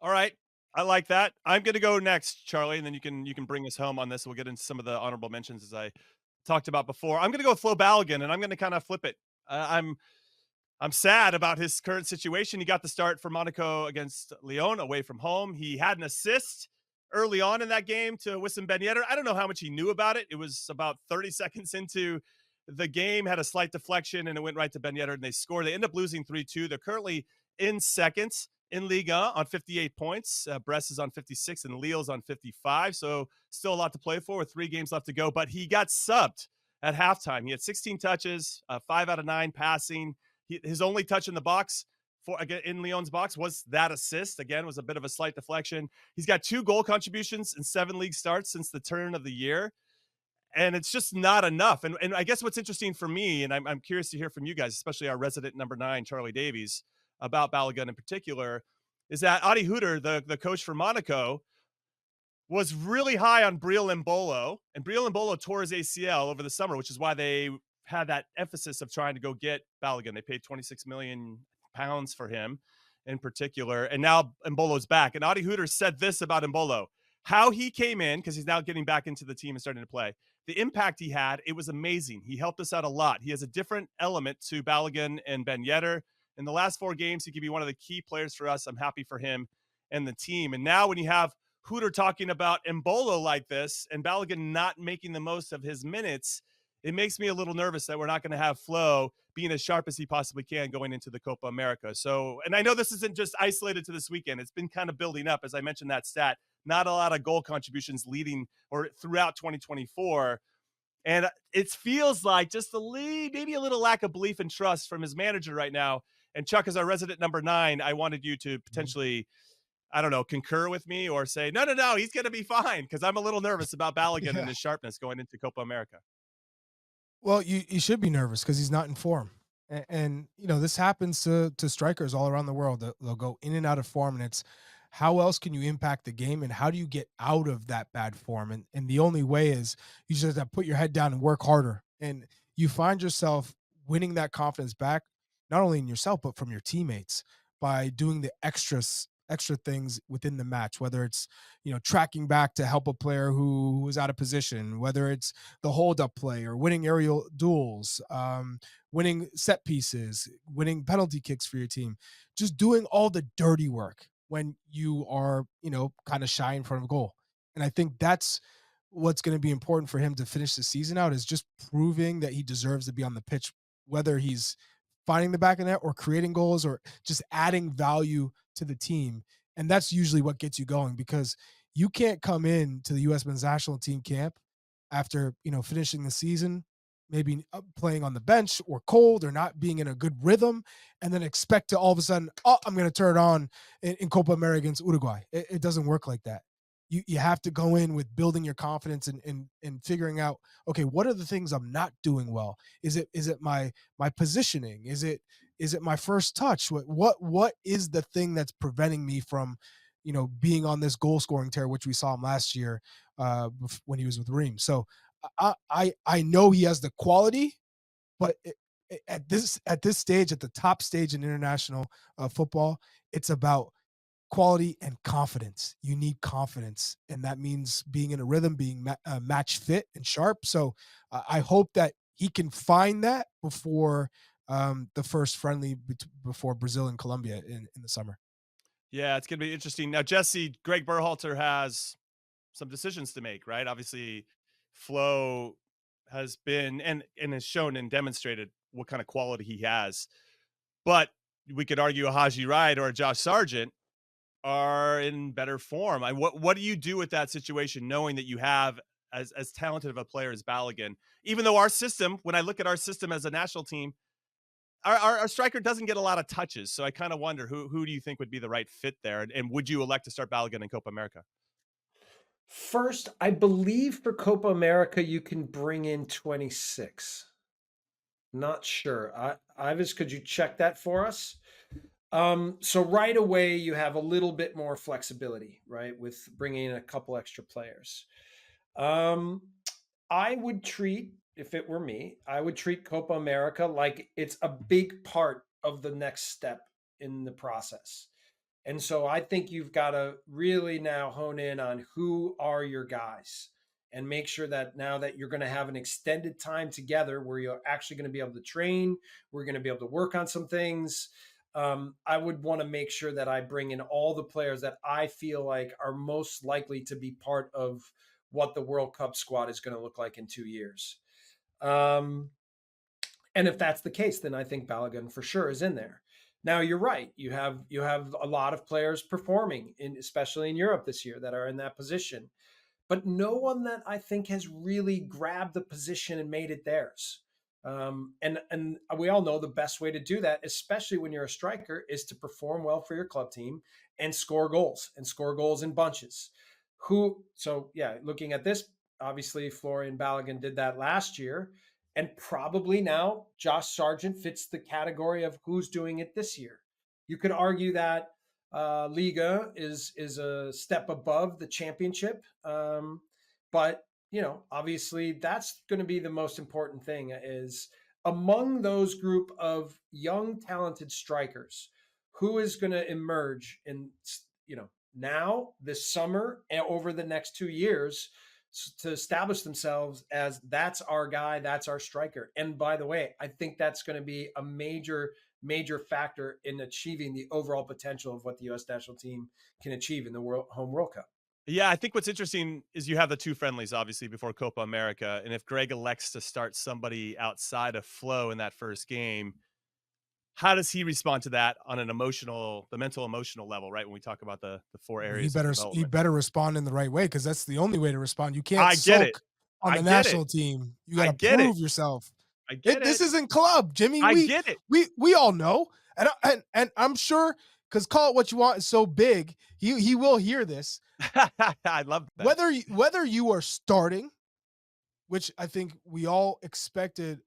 All right. I like that. I'm gonna go next, Charlie, and then you can bring us home on this. We'll get into some of the honorable mentions as I talked about before. I'm gonna go with Flo Balogun, and I'm gonna kind of flip it. I'm sad about his current situation. He got the start for Monaco against Lyon away from home. He had an assist early on in that game to Wissam Ben Yedder. I don't know how much he knew about it. It was about 30 seconds into the game, had a slight deflection, and it went right to Ben Yedder, and they scored. They end up losing 3-2. They're currently in second in Liga on 58 points. Brest is on 56, and Lille's on 55. So still a lot to play for with 3 games left to go. But he got subbed at halftime. He had 16 touches, 5 out of 9 passing. His only touch in the box for again in Lyon's box was that assist. Again, was a bit of a slight deflection. He's got 2 goal contributions in 7 league starts since the turn of the year, and it's just not enough. And I guess what's interesting for me, and I'm curious to hear from you guys, especially our resident number 9, Charlie Davies, about Balogun in particular, is that Adi Hutter, the coach for Monaco, was really high on Briel Mbolo, and Briel Mbolo tore his ACL over the summer, which is why they had that emphasis of trying to go get Balogun. They paid 26 million pounds for him in particular, and now Mbolo's back. And Adi Hutter said this about Mbolo, how he came in, because he's now getting back into the team and starting to play. The impact he had, it was amazing. He helped us out a lot. He has a different element to Balogun and Ben Yedder. In the last 4 games, he could be one of the key players for us. I'm happy for him and the team. And now when you have Hutter talking about Mbolo like this and Balogun not making the most of his minutes, it makes me a little nervous that we're not going to have Flo being as sharp as he possibly can going into the Copa America. So, and I know this isn't just isolated to this weekend. It's been kind of building up. As I mentioned that stat, not a lot of goal contributions leading or throughout 2024. And it feels like just maybe a little lack of belief and trust from his manager right now. And Chuck, as our resident number 9, I wanted you to potentially, I don't know, concur with me or say, no, he's going to be fine, because I'm a little nervous about Balogun and Yeah. his sharpness going into Copa America. Well, you should be nervous because he's not in form. And you know, this happens to strikers all around the world. They'll go in and out of form, and it's how else can you impact the game, and how do you get out of that bad form? And the only way is you just have to put your head down and work harder. And you find yourself winning that confidence back, not only in yourself but from your teammates by doing the extra things within the match, whether it's, you know, tracking back to help a player who was out of position, whether it's the hold up play or winning aerial duels, winning set pieces, winning penalty kicks for your team, just doing all the dirty work when you are, you know, kind of shy in front of goal. And I think that's what's going to be important for him to finish the season out, is just proving that he deserves to be on the pitch, whether he's finding the back of net or creating goals or just adding value to the team. And that's usually what gets you going, because you can't come in to the US men's national team camp after, you know, finishing the season, maybe playing on the bench or cold or not being in a good rhythm, and then expect to all of a sudden, oh, I'm going to turn it on in Copa America against Uruguay. It doesn't work like that. You have to go in with building your confidence and figuring out, okay, what are the things I'm not doing well? Is it my positioning? Is it my first touch? What is the thing that's preventing me from, you know, being on this goal scoring tear, which we saw him last year when he was with Ream. So I know he has the quality, but at this stage, at the top stage in international football, it's about quality and confidence. You need confidence, and that means being in a rhythm, being match fit and sharp. So I hope that he can find that before the first friendly before Brazil and Colombia in the summer. Yeah, it's going to be interesting. Now, Jesse, Greg Berhalter has some decisions to make, right? Obviously, Flo has been and has shown and demonstrated what kind of quality he has. But we could argue a Haji Wright or a Josh Sargent are in better form. What do you do with that situation, knowing that you have as talented of a player as Balogun? Even though our system, when I look at our system as a national team, our striker doesn't get a lot of touches. So I kind of wonder who do you think would be the right fit there, and would you elect to start Balogun in Copa America? First, I believe for Copa America, you can bring in 26. Not sure. Ivis, could you check that for us? So right away, you have a little bit more flexibility, right, with bringing in a couple extra players. Um, I would treat, if it were me, I would treat Copa America like it's a big part of the next step in the process. And so I think you've got to really now hone in on who are your guys and make sure that now that you're going to have an extended time together where you're actually going to be able to train, we're going to be able to work on some things. I would want to make sure that I bring in all the players that I feel like are most likely to be part of what the World Cup squad is going to look like in 2 years. Um, and if that's the case, then I think Balogun for sure is in there. Now you're right. You have a lot of players performing in, especially in Europe this year, that are in that position, but no one that I think has really grabbed the position and made it theirs. And we all know the best way to do that, especially when you're a striker, is to perform well for your club team and score goals in bunches. So yeah, looking at this, obviously Florian Balogun did that last year, and probably now Josh Sargent fits the category of who's doing it this year. You could argue that Liga is a step above the championship, but obviously that's going to be the most important thing is among those group of young talented strikers, who is going to emerge in now this summer and over the next 2 years to establish themselves as that's our guy, that's our striker. And by the way, I think that's going to be a major factor in achieving the overall potential of what the U.S. national team can achieve in the home World Cup. Yeah, I think what's interesting is you have the 2 friendlies, obviously, before Copa America, and if Greg elects to start somebody outside of Flo in that first game, how does he respond to that on the mental emotional level, right? When we talk about the 4 He areas of better development. respond in the right way because that's the only way to respond. You can't I get it. sulk on I the get it. national team. You got I to get it. prove yourself. I get This it. isn't club, Jimmy. I We get it. we all know, and I'm sure because call it what you want is so big. He will hear this. I love that. Whether you are starting, which I think we all expected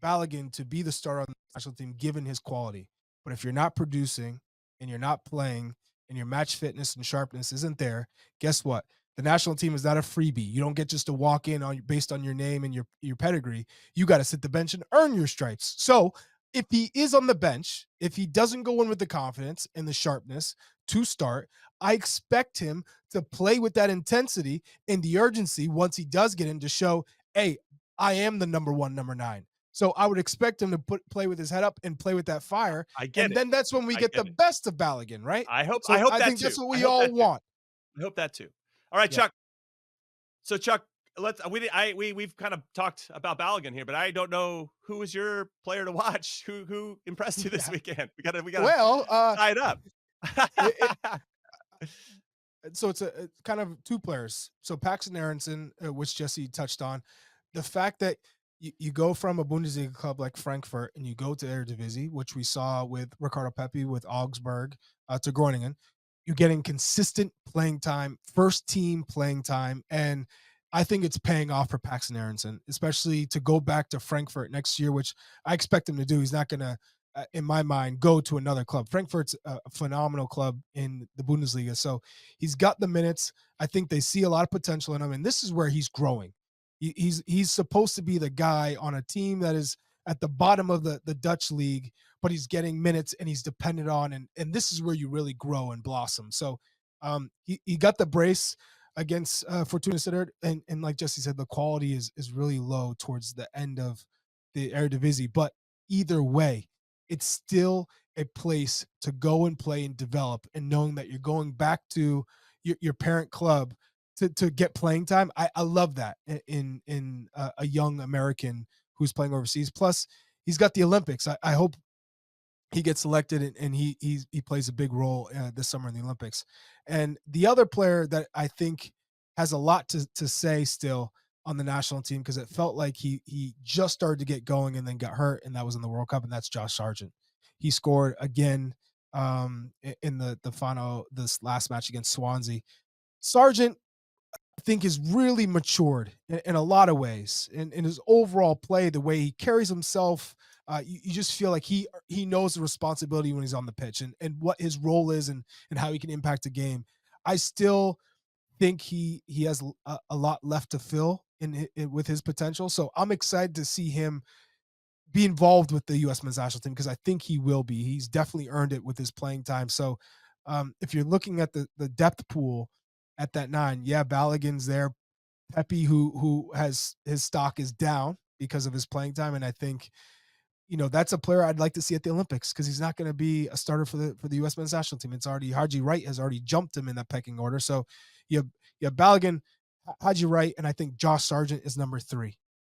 Balogun to be the starter on the national team given his quality. But if you're not producing and you're not playing and your match fitness and sharpness isn't there, guess what? The national team is not a freebie. You don't get just to walk in on based on your name and your pedigree. You got to sit the bench and earn your stripes. So if he is on the bench, if he doesn't go in with the confidence and the sharpness to start, I expect him to play with that intensity and the urgency once he does get in to show, hey, I am the number one, number 9. So I would expect him to play with his head up and play with that fire. I get And it. then that's when we I get the get it. best of Balogun, right? I So hope I that think too. that's what I we hope all that too. want. I hope that too. All right, Yeah. Chuck. So Chuck, we've kind of talked about Balogun here, but I don't know who was your player to watch. Who impressed you this weekend? We gotta Well, tie it up. it, so it's a kind of 2 players. So Paxton Aronson, which Jesse touched on, the fact that you go from a Bundesliga club like Frankfurt and you go to Eredivisie, which we saw with Ricardo Pepi with Augsburg to Groningen, you're getting consistent playing time, first team playing time, and I think it's paying off for Paxton Aronson, especially to go back to Frankfurt next year, which I expect him to do. He's not going to, in my mind, go to another club. Frankfurt's a phenomenal club in the Bundesliga, so he's got the minutes. I think they see a lot of potential in him, and this is where he's growing. He's supposed to be the guy on a team that is at the bottom of the Dutch league, but he's getting minutes and he's dependent on, and this is where you really grow and blossom. So he got the brace against Fortuna Sittard, and like Jesse said, the quality is really low towards the end of the Eredivisie. But either way, it's still a place to go and play and develop, and knowing that you're going back to your parent club to get playing time. I love that in a young American who's playing overseas. Plus, he's got the Olympics. I hope he gets selected and he plays a big role this summer in the Olympics. And the other player that I think has a lot to say still on the national team, because it felt like he just started to get going and then got hurt, and that was in the World Cup, and that's Josh Sargent. He scored again in the final this last match against Swansea. Sargent, I think, is really matured in a lot of ways in his overall play, the way he carries himself. You just feel like he knows the responsibility when he's on the pitch and what his role is and how he can impact a game. I still think he has a lot left to fill with his potential. So I'm excited to see him be involved with the U.S. men's national team because I think he will be. He's definitely earned it with his playing time. So If you're looking at the depth pool at that 9, yeah, Balogun's there. Pepe, who has his stock is down because of his playing time, and I think that's a player I'd like to see at the Olympics because he's not going to be a starter for the U.S. men's national team. It's already Haji Wright has already jumped him in that pecking order. So you have Balogun, Haji Wright, and I think Josh Sargent is number 3.